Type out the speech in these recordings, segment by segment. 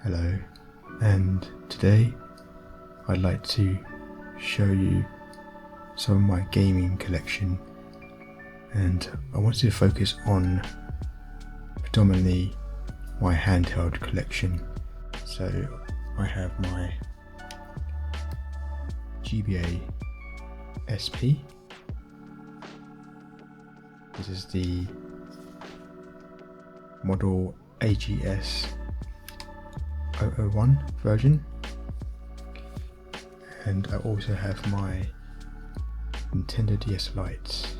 Hello, and today I'd like to show you some of my gaming collection, and I wanted to focus on predominantly my handheld collection. So I have my GBA SP. This is the model AGS 001 version, and I also have my Nintendo DS Lite.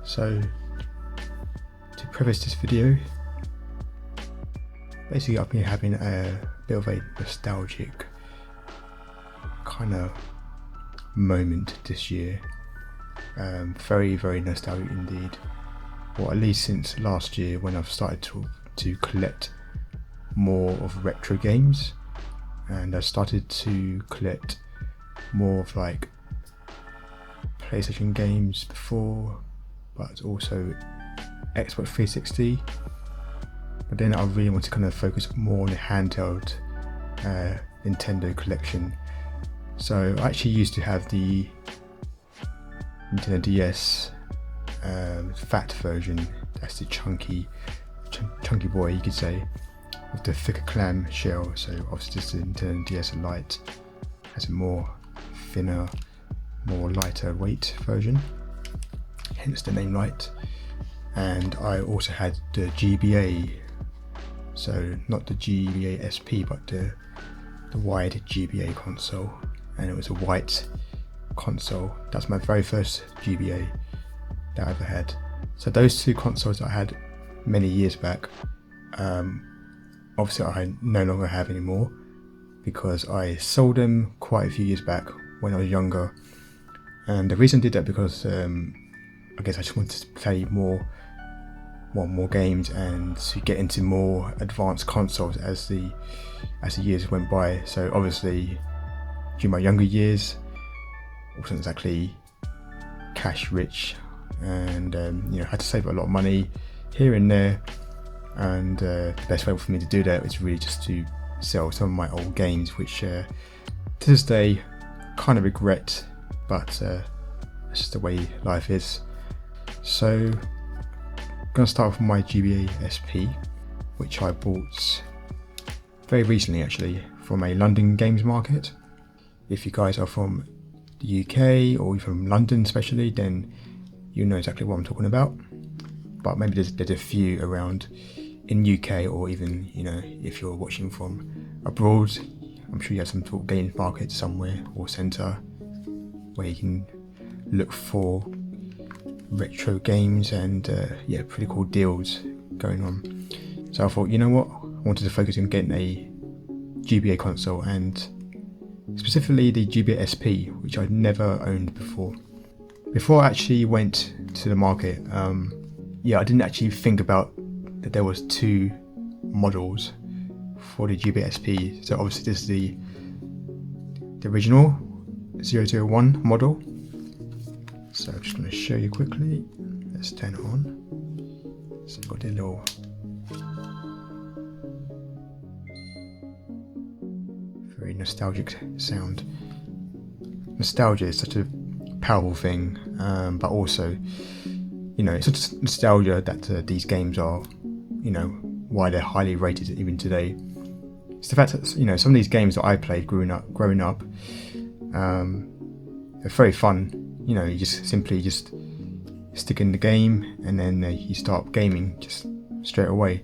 So to preface this video, basically I've been having a bit of a nostalgic kind of moment this year. Very nostalgic indeed, or at least since last year when I've started to collect more of retro games, and I started to collect more of like PlayStation games before, but also Xbox 360. But then I really want to kind of focus more on the handheld Nintendo collection. So I actually used to have the Nintendo DS fat version. That's the chunky boy, you could say, with the thicker clam shell. So obviously this is the Nintendo DS Lite, has a more thinner, more lighter weight version, hence the name Lite. And I also had the GBA, so not the GBA SP, but the wide GBA console, and it was a white console. That's my very first GBA that I ever had. So those two consoles I had many years back, obviously I no longer have anymore because I sold them quite a few years back when I was younger. And the reason I did that because I guess I just wanted to play more games and to get into more advanced consoles as the years went by. So obviously during my younger years I wasn't exactly cash rich, and had to save a lot of money here and there, and the best way for me to do that is really just to sell some of my old games, which to this day kind of regret, but that's just the way life is. So I'm going to start with my GBA SP, which I bought very recently actually from a London games market. If you guys are from the UK or from London especially, then you know exactly what I'm talking about. But maybe there's a few around in UK, or even if you're watching from abroad, I'm sure you have some sort of games market somewhere or centre where you can look for retro games and pretty cool deals going on. So I thought, you know what, I wanted to focus on getting a GBA console, and specifically the GBA SP, which I'd never owned before. Before I actually went to the market, I didn't actually think about that there was two models for the GBA SP. So obviously this is the original 001 model. So I'm just going to show you quickly. Let's turn it on. So I've got the little very nostalgic sound. Nostalgia is such a powerful thing, but also it's such nostalgia that these games are why they're highly rated even today. It's the fact that some of these games that I played growing up, they're very fun. You just simply stick in the game and then you start gaming just straight away.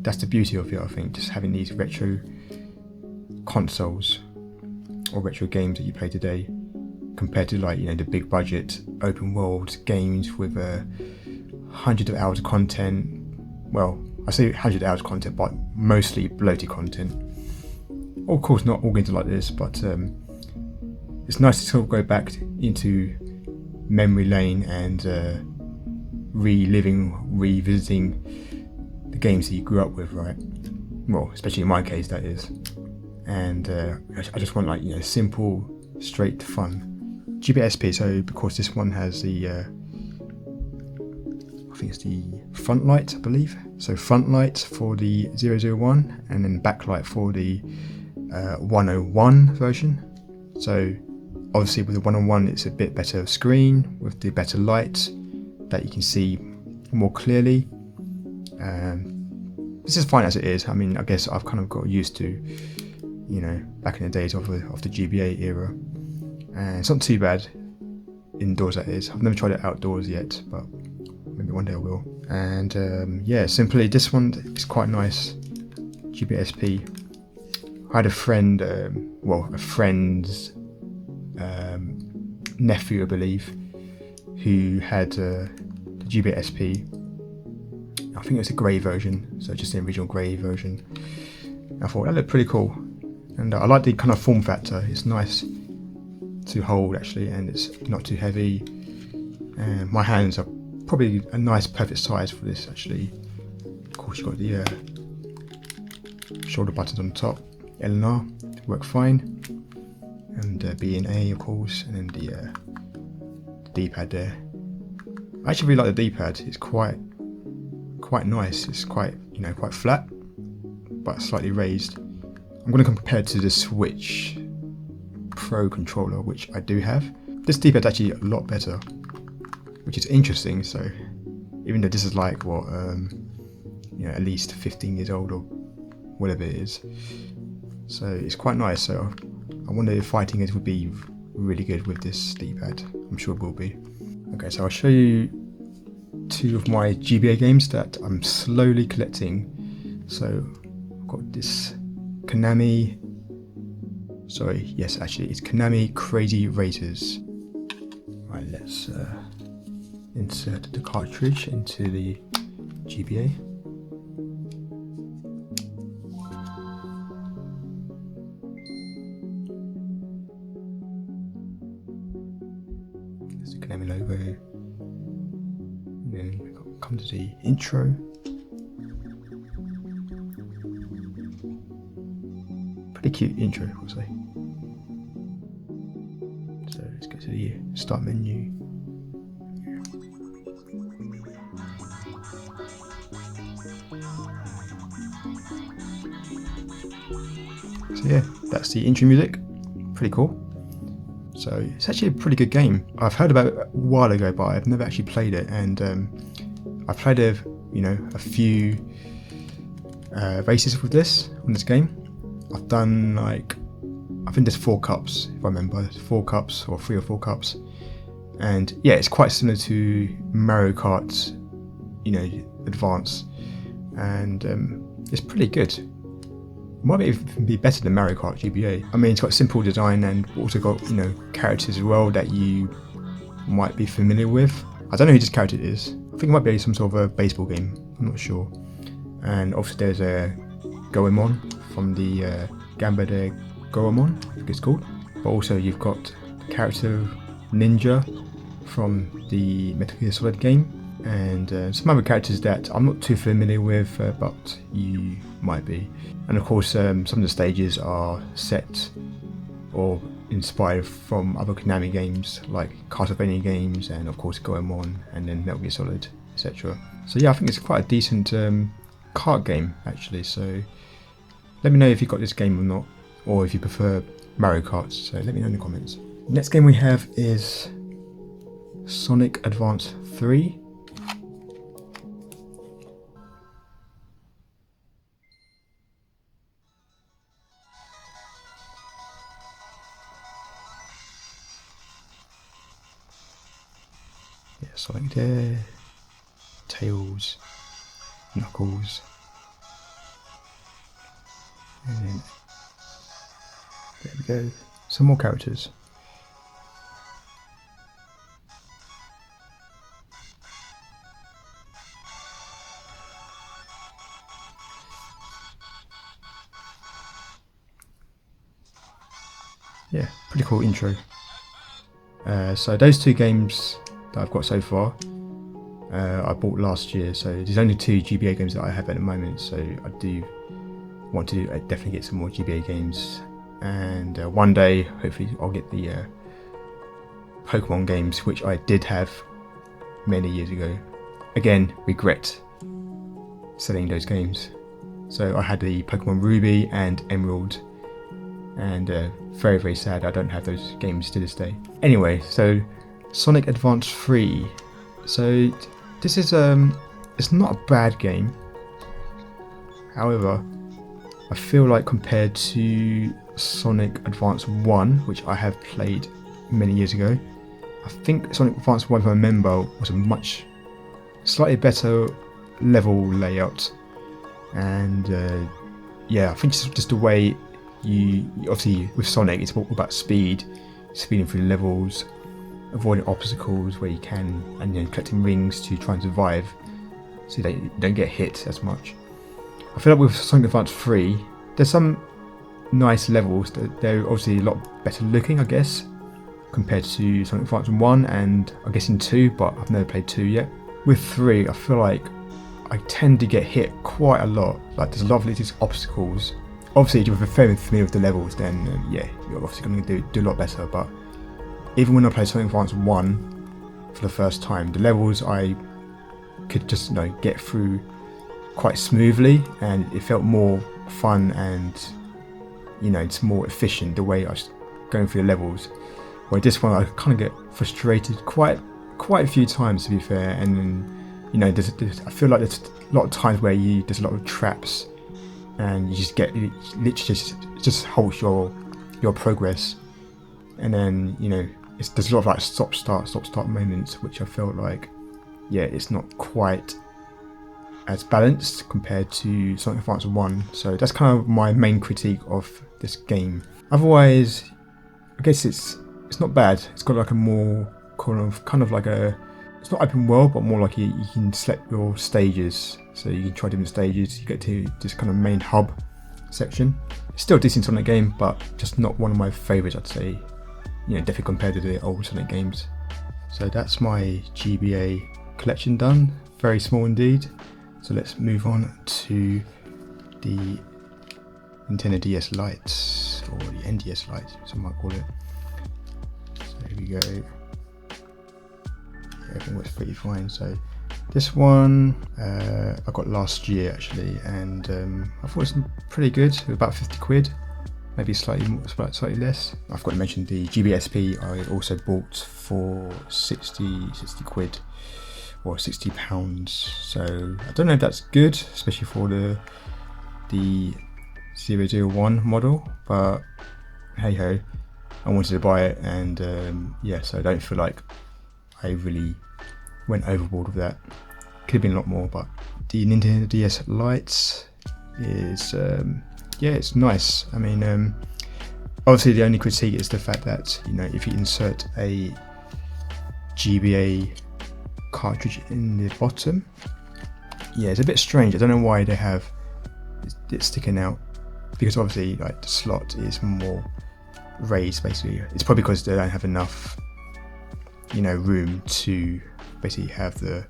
That's the beauty of it, I think, just having these retro consoles or retro games that you play today, compared to the big budget open world games with hundreds of hours of content. Well, I say 100 hours of content, but mostly bloated content. Of course, not all games are like this, but it's nice to sort of go back into memory lane and revisiting the games that you grew up with, right? Well, especially in my case, that is. And I just want simple, straight fun. GBA SP, so because this one has the I think it's the front light, I believe. So front light for the 001 and then backlight for the 101 version. So obviously with the 101 it's a bit better screen with the better light that you can see more clearly. This is fine as it is. I mean, I guess I've kind of got used to, you know, back in the days of the GBA era, and it's not too bad indoors, that is. I've never tried it outdoors yet, but maybe one day I will. And yeah, simply this one is quite nice. GBA SP. I had a friend, a friend's nephew, I believe, who had the GBA SP. I think it's a grey version, so just the original grey version. I thought that looked pretty cool, and I like the kind of form factor. It's nice to hold actually, and it's not too heavy. And my hands are probably a nice perfect size for this actually. Of course, you've got the shoulder buttons on top. L and R work fine, and B and A of course, and then the D-pad there. I actually really like the D-pad. It's quite nice. It's quite, you know, quite flat but slightly raised. I'm going to compare it to the Switch Pro controller, which I do have. This D-pad's actually a lot better, which is interesting. So even though this is like what you know, at least 15 years old or whatever it is, so it's quite nice. So I wonder if fighting it would be really good with this D-pad. I'm sure it will be. Okay, so I'll show you two of my GBA games that I'm slowly collecting. So I've got this Konami, it's Konami Crazy Racers. Right, let's insert the cartridge into the GBA. There's the Konami logo. And then we come to the intro. Pretty cute intro, I'll say. So let's go to the start menu. So yeah, that's the intro music. Pretty cool. So it's actually a pretty good game. I've heard about it a while ago, but I've never actually played it. And I've played a few races with this on this game. I've done I think there's 4 cups, if I remember, 4 cups or 3 or 4 cups. And yeah, it's quite similar to Mario Kart, Advance, and it's pretty good. Might even be better than Mario Kart GBA. I mean, it's got simple design and also got characters as well that you might be familiar with. I don't know who this character is. I think it might be some sort of a baseball game. I'm not sure. And obviously there's a Goemon from the Gamba de Goemon, I think it's called. But also you've got the character Ninja from the Metal Gear Solid game, and some other characters that I'm not too familiar with, but you might be. And of course some of the stages are set or inspired from other Konami games like Castlevania games, and of course Goemon, and then Metal Gear Solid, etc. So yeah, I think it's quite a decent kart game actually. So let me know if you got this game or not, or if you prefer Mario Kart, so let me know in the comments. Next game we have is Sonic Advance 3. Yeah, Sonic there, Tails, Knuckles, and then there we go, some more characters. Yeah, pretty cool intro. So those 2 games that I've got so far, I bought last year, so there's only 2 GBA games that I have at the moment, so I do want to definitely get some more GBA games, and one day hopefully I'll get the Pokemon games, which I did have many years ago. again, regret selling those games. So I had the Pokemon Ruby and Emerald, and very, very sad I don't have those games to this day. Anyway, so Sonic Advance 3. So this is it's not a bad game. However, I feel like compared to Sonic Advance 1, which I have played many years ago, I think Sonic Advance 1, if I remember, was a much slightly better level layout, and yeah, I think just the way you obviously with Sonic, it's all about speeding through the levels, avoiding obstacles where you can, and collecting rings to try and survive, so that you don't get hit as much. I feel like with Sonic Advance 3, there's some nice levels. They're obviously a lot better looking, I guess, compared to Sonic Advance 1 and I guess in 2, but I've never played 2 yet. With 3, I feel like I tend to get hit quite a lot. Like there's a lot of these obstacles. Obviously, if you're very familiar with the levels, then yeah, you're obviously going to do a lot better. But even when I played Sonic Advance 1 for the first time, the levels I could just get through quite smoothly, and it felt more fun, and it's more efficient the way I was going through the levels. Where this one I kind of get frustrated quite a few times, to be fair, and then I feel like there's a lot of times where there's a lot of traps, and you just get it literally just halts your progress, and then there's a lot of like stop start moments, which I felt like it's not quite as balanced compared to Sonic Advance 1. So that's kind of my main critique of this game. Otherwise, I guess it's not bad. It's got like a more kind of like it's not open world, but more like you can select your stages, so you can try different stages. You get to this kind of main hub section. It's still a decent Sonic game, but just not one of my favourites, I'd say. Definitely compared to the old Sonic games. So that's my GBA collection done. Very small indeed. So let's move on to the Nintendo DS Lite, or the NDS Lite, some might call it. So here we go. Everything works pretty fine. So this one I got last year actually, and I thought it was pretty good. It was about 50 quid, maybe slightly less. I forgot to mention the GBSP I also bought for 60 quid. Or £60. So I don't know if that's good, especially for the 001 model, but hey ho, I wanted to buy it, and so I don't feel like I really went overboard with that. Could have been a lot more, but the Nintendo DS Lite is it's nice. I mean, obviously the only critique is the fact that if you insert a GBA cartridge in the bottom, it's a bit strange. I don't know why they have it sticking out, because obviously like the slot is more raised. Basically, it's probably because they don't have enough room to basically have the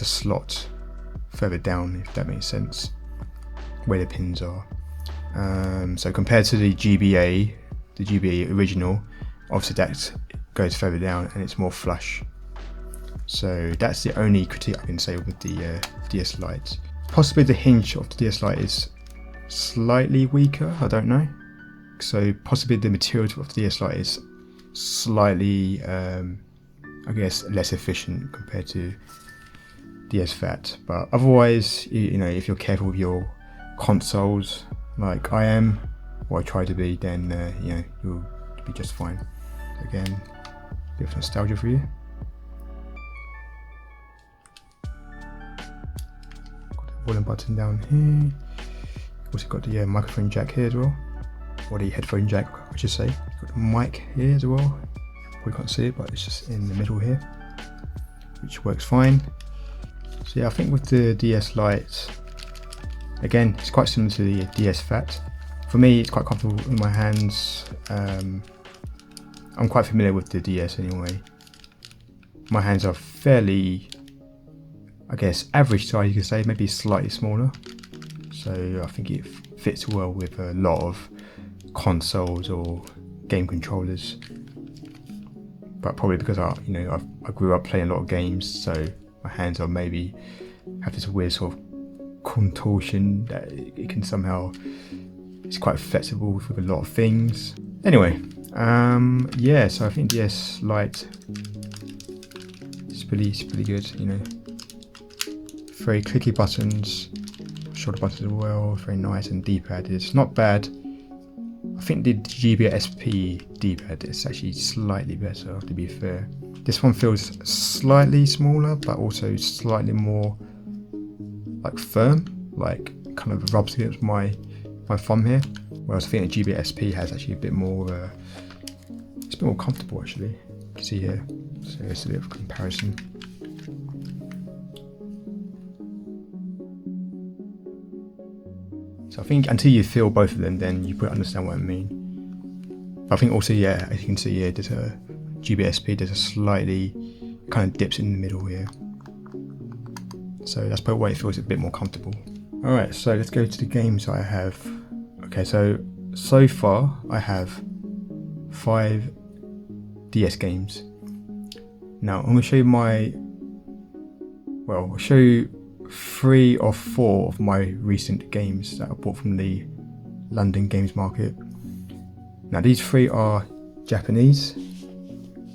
slot further down, if that makes sense, where the pins are. So compared to the GBA original, obviously that goes further down and it's more flush. So that's the only critique I can say with the DS Lite. Possibly the hinge of the DS Lite is slightly weaker, I don't know. So possibly the material of the DS Lite is slightly, I guess, less efficient compared to DS Fat. But otherwise, if you're careful with your consoles, like I am, or I try to be, then you'll be just fine. Again, a bit of nostalgia for you. Volume button down here. Also got the microphone jack here as well, or the headphone jack I should say. Got the mic here as well. We can't see it, but it's just in the middle here, which works fine. So I think with the DS Lite, again, it's quite similar to the DS Fat. For me, it's quite comfortable in my hands. I'm quite familiar with the DS anyway. My hands are fairly, I guess, average size, you could say, maybe slightly smaller. So I think it fits well with a lot of consoles or game controllers. But probably because I grew up playing a lot of games, so my hands are maybe have this weird sort of contortion that it can somehow, it's quite flexible with a lot of things. Anyway, yeah, so I think DS Lite is pretty good, you know. Very clicky buttons, shoulder buttons as well, very nice, and D-pad is not bad. I think the GBSP D-pad is actually slightly better, to be fair. This one feels slightly smaller, but also slightly more like firm, like kind of rubs against my thumb here. Whereas I think the GBSP has actually a bit more, it's a bit more comfortable actually. You can see here, so it's a bit of comparison. So I think until you feel both of them, then you probably understand what I mean. But I think also, yeah, as you can see here, there's a GBSP, there's a slightly kind of dips in the middle here. So that's probably why it feels a bit more comfortable. Alright, so let's go to the games I have. Okay, so far I have 5 DS games. Now I'm going to show you I'll show you 3 or 4 of my recent games that I bought from the London Games Market. Now these 3 are Japanese,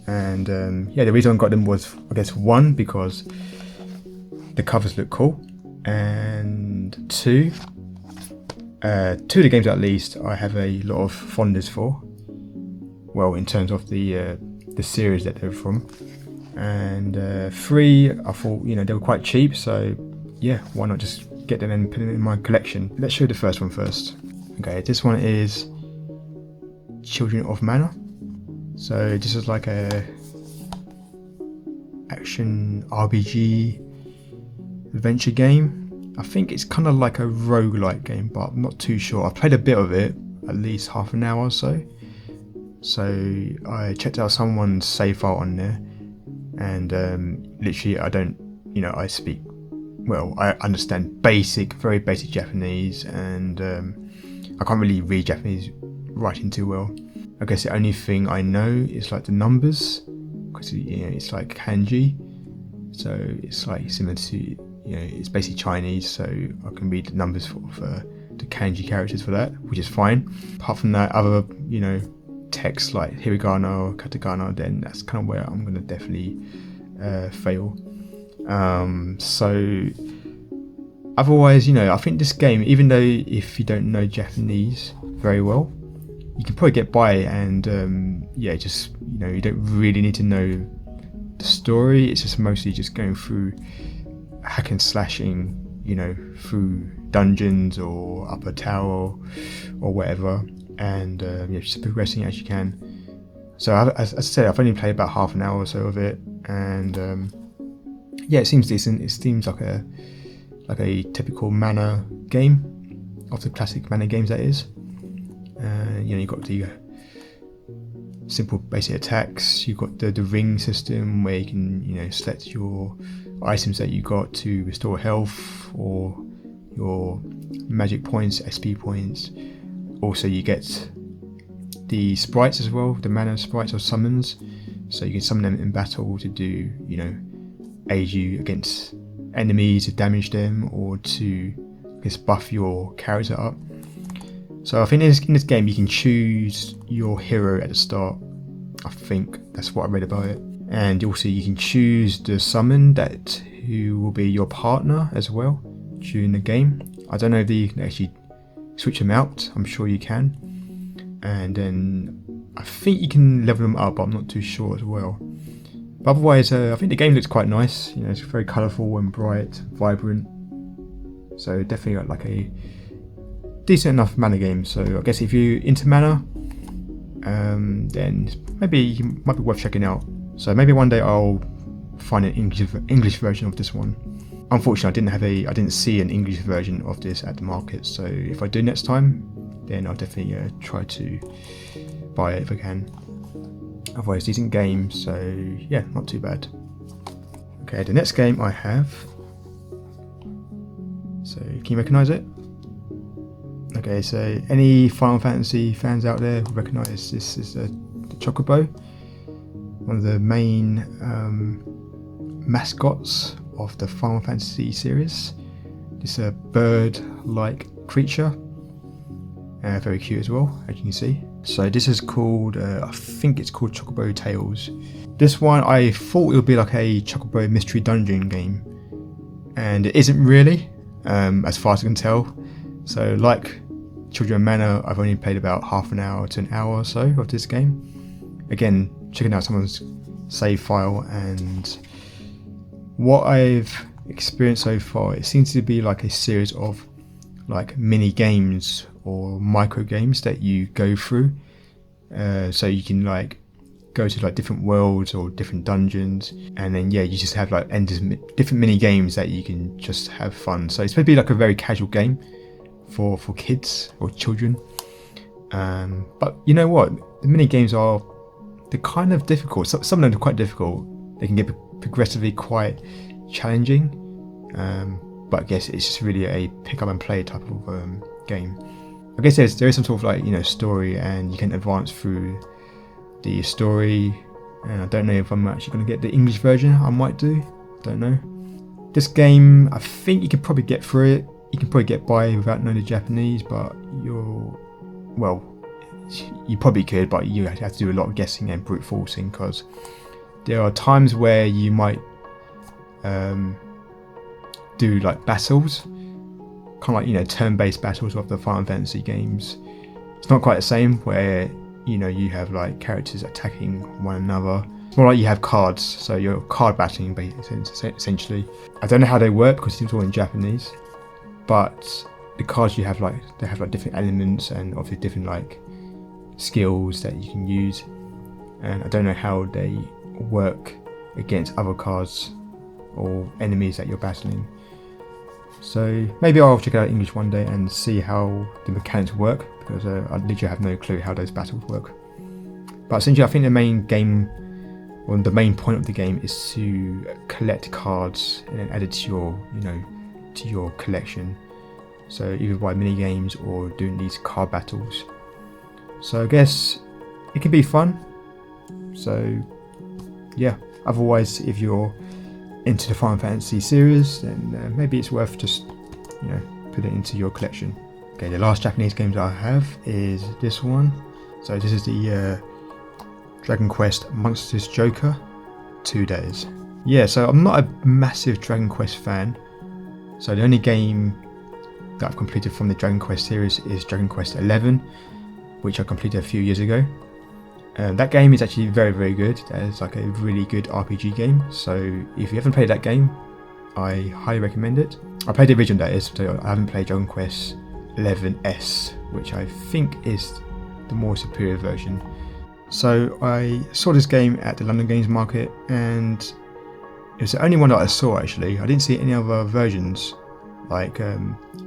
and yeah, the reason I got them was, I guess, 1, because the covers look cool, and 2, 2 of the games at least I have a lot of fondness for. Well, in terms of the series that they're from, and 3, I thought, you know, they were quite cheap, so yeah, why not just get them and put them in my collection. Let's show the first one first. Okay, this one is Children of Mana. So this is like a action RPG adventure game. I think it's kind of like a roguelike game, but I'm not too sure. I've played a bit of it, at least half an hour or so. So I checked out someone's save file on there, and literally I don't, you know, I speak, well, I understand very basic Japanese, and I can't really read Japanese writing too well. I guess the only thing I know is like the numbers, because, you know, it's like kanji, so it's like similar to, you know, it's basically Chinese, so I can read the numbers for the kanji characters for that, which is fine. Apart from that, other, you know, text like hiragana or katakana, then that's kind of where I'm going to definitely fail. So otherwise, you know, I think this game, even though if you don't know Japanese very well, you can probably get by, and yeah, just, you know, you don't really need to know the story. It's just mostly just going through hack and slashing, you know, through dungeons or up a tower or whatever, and yeah, just progressing as you can. So as I said, I've only played about half an hour or so of it, and yeah, it seems decent. It seems like a typical Mana game, of the classic Mana games, that is. You know, you've got the simple basic attacks. You've got the ring system where you can, you know, select your items that you got to restore health or your magic points, XP points. Also, you get the sprites as well, the Mana sprites or summons. So you can summon them in battle to do, you know, aid you against enemies, to damage them, or to, I guess, buff your character up. So I think in this game you can choose your hero at the start. I think that's what I read about it. And also you can choose the summon who will be your partner as well during the game. I don't know if you can actually switch them out. I'm sure you can. And then I think you can level them up, but I'm not too sure as well. But otherwise, I think the game looks quite nice. You know, it's very colourful and bright, vibrant. So definitely like a decent enough Mana game. So I guess if you're into Mana, then maybe it might be worth checking out. So maybe one day I'll find an English version of this one. Unfortunately, I didn't see an English version of this at the market. So if I do next time, then I'll definitely try to buy it if I can. Otherwise, decent game. So yeah, not too bad. Okay, the next game I have. So can you recognise it? Okay, so any Final Fantasy fans out there will recognise this is the Chocobo, one of the main mascots of the Final Fantasy series. It's a bird-like creature, very cute as well, as you can see. So this is called, I think it's called Chocobo Tales. This one I thought it would be like a Chocobo Mystery Dungeon game, and it isn't really, as far as I can tell. So like Children of Mana, I've only played about half an hour to an hour or so of this game. Again, checking out someone's save file, and what I've experienced so far, it seems to be like a series of like mini games or micro games that you go through. So you can like go to like different worlds or different dungeons, and then you just have like endless different mini games that you can just have fun. So it's maybe like a very casual game for kids or children. But you know what? The mini games they're kind of difficult. Some of them are quite difficult. They can get progressively quite challenging. But I guess it's just really a pick up and play type of game. I guess there is some sort of like story, and you can advance through the story. And I don't know if I'm actually going to get the English version. I might do. Don't know. This game, I think you can probably get through it. You can probably get by without knowing the Japanese, but you probably could, but you have to do a lot of guessing and brute forcing, because there are times where you might do like battles, kind of like turn-based battles of the Final Fantasy games. It's not quite the same where you have like characters attacking one another. It's more like you have cards, so you're card battling essentially. I don't know how they work because it's all in Japanese, but the cards you have they have different elements and obviously different like skills that you can use, and I don't know how they work against other cards or enemies that you're battling. So maybe I'll check out English one day and see how the mechanics work, because I literally have no clue how those battles work. But essentially I think the main point of the game is to collect cards and then add it to your collection. So either by mini games or doing these card battles. So I guess it can be fun. So yeah, otherwise if you're into the Final Fantasy series, then maybe it's worth just put it into your collection. Okay, the last Japanese games I have is this one. So this is the Dragon Quest Monsters Joker 2 Days. Yeah, so I'm not a massive Dragon Quest fan. So the only game that I've completed from the Dragon Quest series is Dragon Quest 11, which I completed a few years ago. That game is actually very, very good. That is like a really good RPG game. So if you haven't played that game, I highly recommend it. I played the original, that is, so I haven't played Dragon Quest 11S, which I think is the more superior version. So I saw this game at the London Games Market, and it was the only one that I saw actually. I didn't see any other versions, like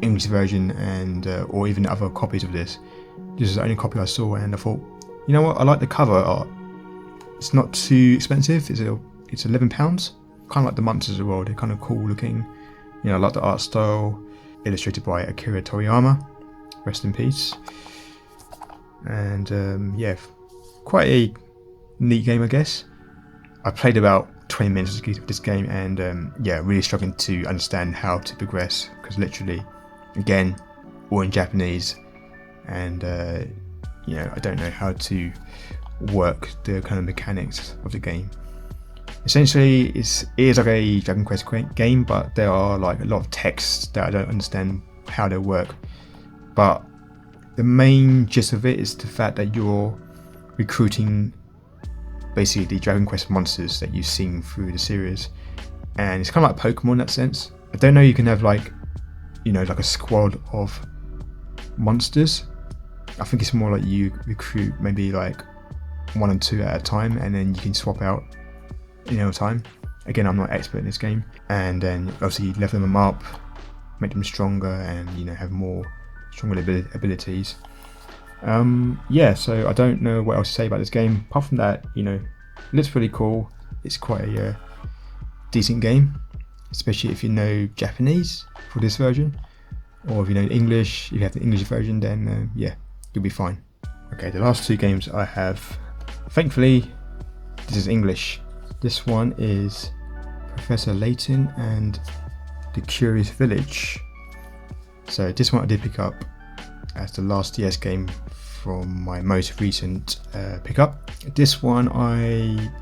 English version and or even other copies of this. This is the only copy I saw, and I thought, you know what, I like the cover art. It's not too expensive. It's £11. Kind of like the monsters as well. They're kind of cool looking. I like the art style. Illustrated by Akira Toriyama. Rest in peace. And quite a neat game, I guess. I played about 20 minutes of this game, and really struggling to understand how to progress, because literally, again, all in Japanese, and I don't know how to work the kind of mechanics of the game. Essentially, it is like a Dragon Quest game, but there are like a lot of texts that I don't understand how they work. But the main gist of it is the fact that you're recruiting basically the Dragon Quest monsters that you've seen through the series, and it's kind of like Pokemon in that sense. I don't know, you can have like a squad of monsters. I think it's more like you recruit maybe like 1 or 2 at a time, and then you can swap out time. Again, I'm not an expert in this game, and then obviously level them up, make them stronger, and have stronger abilities. So I don't know what else to say about this game apart from that. It looks really cool. It's quite a decent game, especially if you know Japanese for this version, or if you know English. If you have the English version, then you'll be fine. Okay, the last 2 games I have, thankfully, this is English. This one is Professor Layton and the Curious Village. So this one I did pick up as the last DS game from my most recent pickup. This one I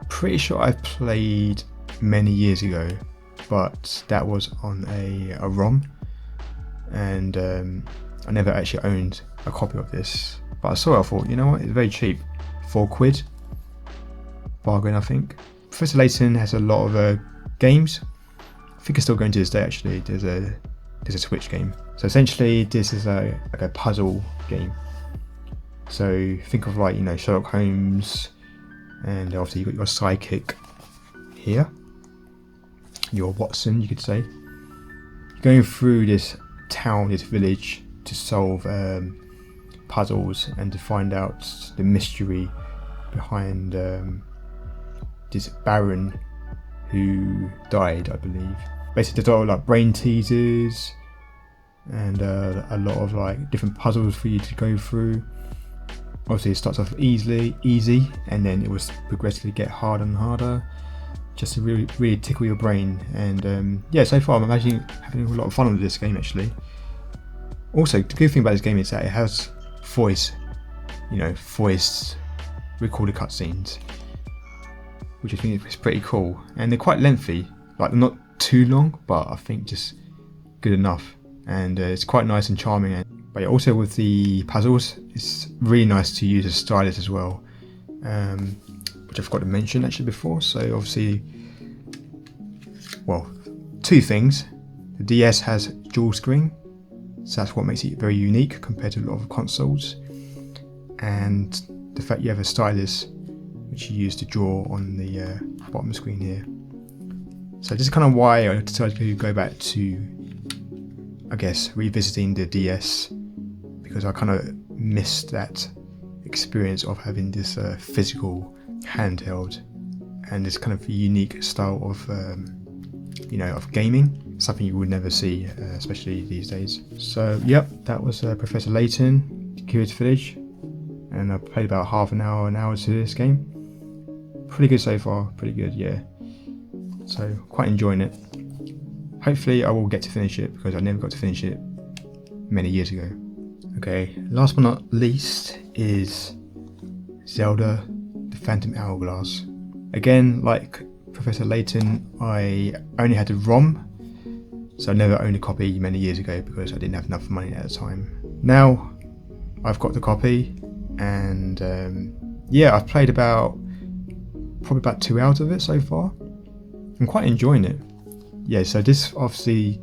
pretty sure I've played many years ago, but that was on a ROM, and I never actually owned a copy of this. But I saw it, I thought, you know what, it's very cheap, £4, bargain I think. Professor Layton has a lot of games. I think it's still going to this day actually. There's a Switch game. So essentially this is like a puzzle game. So think of like, you know, Sherlock Holmes, and obviously you've got your sidekick here, your Watson you could say. You're going through this town, this village, to solve puzzles and to find out the mystery behind this Baron who died, I believe. Basically there's a lot of like brain teasers and a lot of like different puzzles for you to go through. Obviously it starts off easy, and then it will progressively get harder and harder, just to really tickle your brain. And yeah, so far I'm actually having a lot of fun with this game actually. Also, the good thing about this game is that it has voice recorded cutscenes, which I think is pretty cool. And they're quite lengthy, like they're not too long, but I think just good enough. And it's quite nice and charming. But yeah, also with the puzzles, it's really nice to use a stylus as well, which I forgot to mention actually before. So obviously, well, two things. The DS has dual screen, so that's what makes it very unique compared to a lot of consoles. And the fact you have a stylus, which you use to draw on the bottom screen here. So this is kind of why I decided to go back to, I guess, revisiting the DS, because I kind of missed that experience of having this physical handheld and this kind of unique style of of gaming, something you would never see, especially these days. So yep, that was Professor Layton, Curious Village, and I played about half an hour to this game. Pretty good so far, pretty good, yeah. So quite enjoying it. Hopefully I will get to finish it, because I never got to finish it many years ago. Okay, last but not least is Zelda the Phantom Hourglass. Again, like Professor Layton, I only had the ROM, so I never owned a copy many years ago because I didn't have enough money at the time. Now I've got the copy, and yeah, I've played probably about 2 hours of it so far. I'm quite enjoying it. Yeah, so this follows the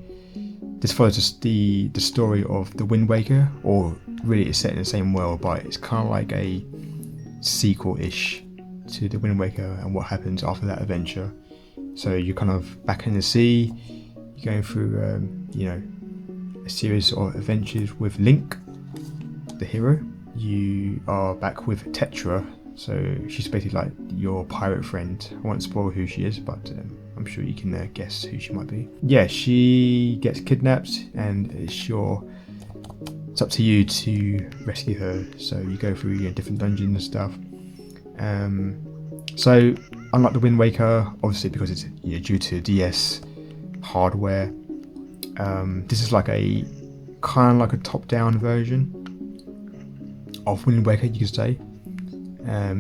story of the Wind Waker, or really it's set in the same world, but it's kind of like a sequel-ish to the Wind Waker and what happens after that adventure. So you're kind of back in the sea, you're going through a series of adventures with Link, the hero. You are back with Tetra, so she's basically like your pirate friend. I won't spoil who she is, but I'm sure you can guess who she might be. Yeah, she gets kidnapped, and it's up to you to rescue her. So you go through different dungeons and stuff. So unlike the Wind Waker, obviously because it's due to DS hardware, this is like a kind of like a top-down version of Wind Waker, you could say.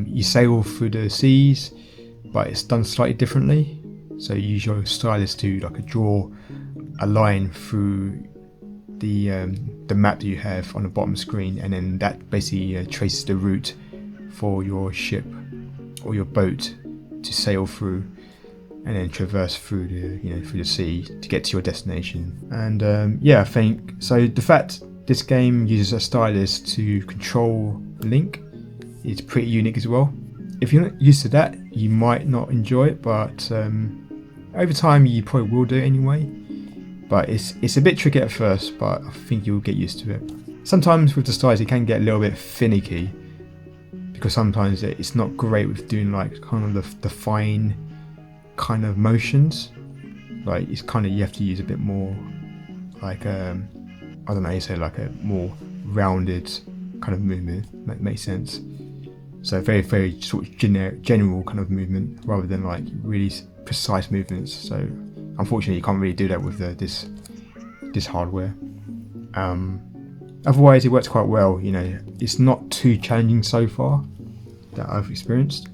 You sail through the seas, but it's done slightly differently. So you use your stylus to draw a line through the map that you have on the bottom screen, and then that basically traces the route for your ship or your boat to sail through, and then traverse through the sea to get to your destination. And yeah, I think so. The fact this game uses a stylus to control Link is pretty unique as well. If you're not used to that, you might not enjoy it, but over time you probably will do it anyway. But it's a bit tricky at first, but I think you'll get used to it. Sometimes with the stylus it can get a little bit finicky, because sometimes it's not great with doing like kind of the fine kind of motions. Like it's kind of, you have to use a bit more like I don't know how you say, like a more rounded kind of movement. That makes sense. So very, very sort of general kind of movement, rather than like really precise movements. So unfortunately, you can't really do that with this hardware. Otherwise, it works quite well. You know, it's not too challenging so far that I've experienced,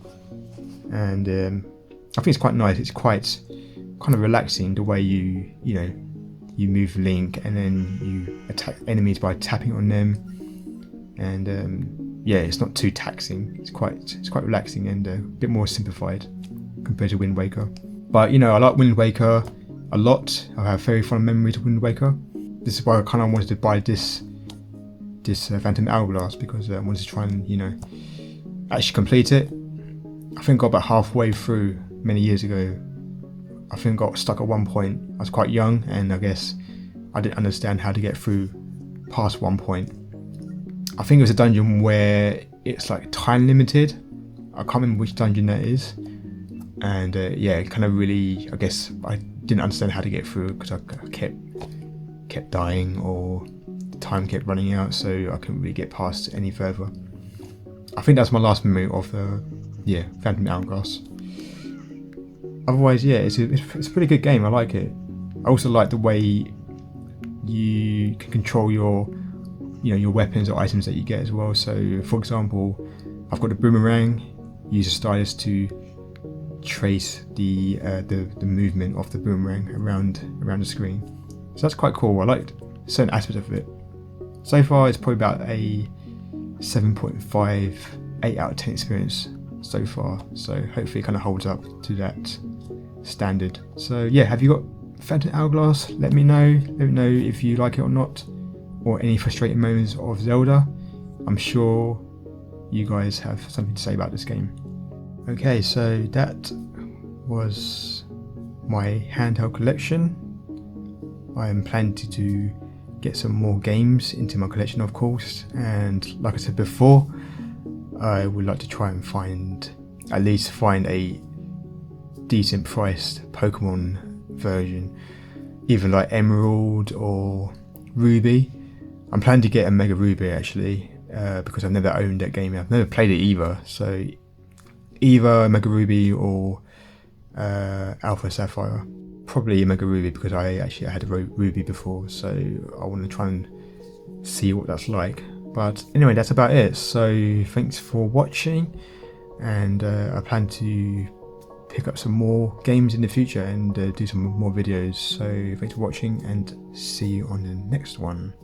and I think it's quite nice. It's quite kind of relaxing the way you move Link, and then you attack enemies by tapping on them, and yeah, it's not too taxing. It's quite relaxing and a bit more simplified compared to Wind Waker. But you know, I like Wind Waker a lot. I have very fond memories of Wind Waker. This is why I kind of wanted to buy this Phantom Hourglass, because I wanted to try and, you know, actually complete it. I think I got about halfway through many years ago. I think I got stuck at one point. I was quite young, and I guess I didn't understand how to get through past one point. I think it was a dungeon where it's like time limited. I can't remember which dungeon that is. And yeah, it kind of really, I guess I didn't understand how to get through, because I kept dying, or the time kept running out, so I couldn't really get past any further. I think that's my last memory of Phantom Hourglass. Otherwise, yeah, it's a pretty good game. I like it. I also like the way you can control your weapons or items that you get as well. So, for example, I've got a boomerang. Use a stylus to trace the movement of the boomerang around the screen. So that's quite cool. I liked certain aspects of it. So far, it's probably about a 7.5, 8 out of 10 experience so far. So hopefully it kind of holds up to that standard. So yeah, have you got Phantom Hourglass? Let me know. Let me know if you like it or not, or any frustrating moments of Zelda. I'm sure you guys have something to say about this game. Okay, so that was my handheld collection. I am planning to get some more games into my collection, of course, and like I said before, I would like to try and at least find a decent priced Pokemon version, either like Emerald or Ruby. I'm planning to get a Mega Ruby actually, because I've never owned that game. I've never played it either, so either Mega Ruby or Alpha Sapphire. Probably Mega Ruby, because I had a Ruby before, so I want to try and see what that's like. But anyway, that's about it. So thanks for watching, and I plan to pick up some more games in the future and do some more videos. So thanks for watching, and see you on the next one.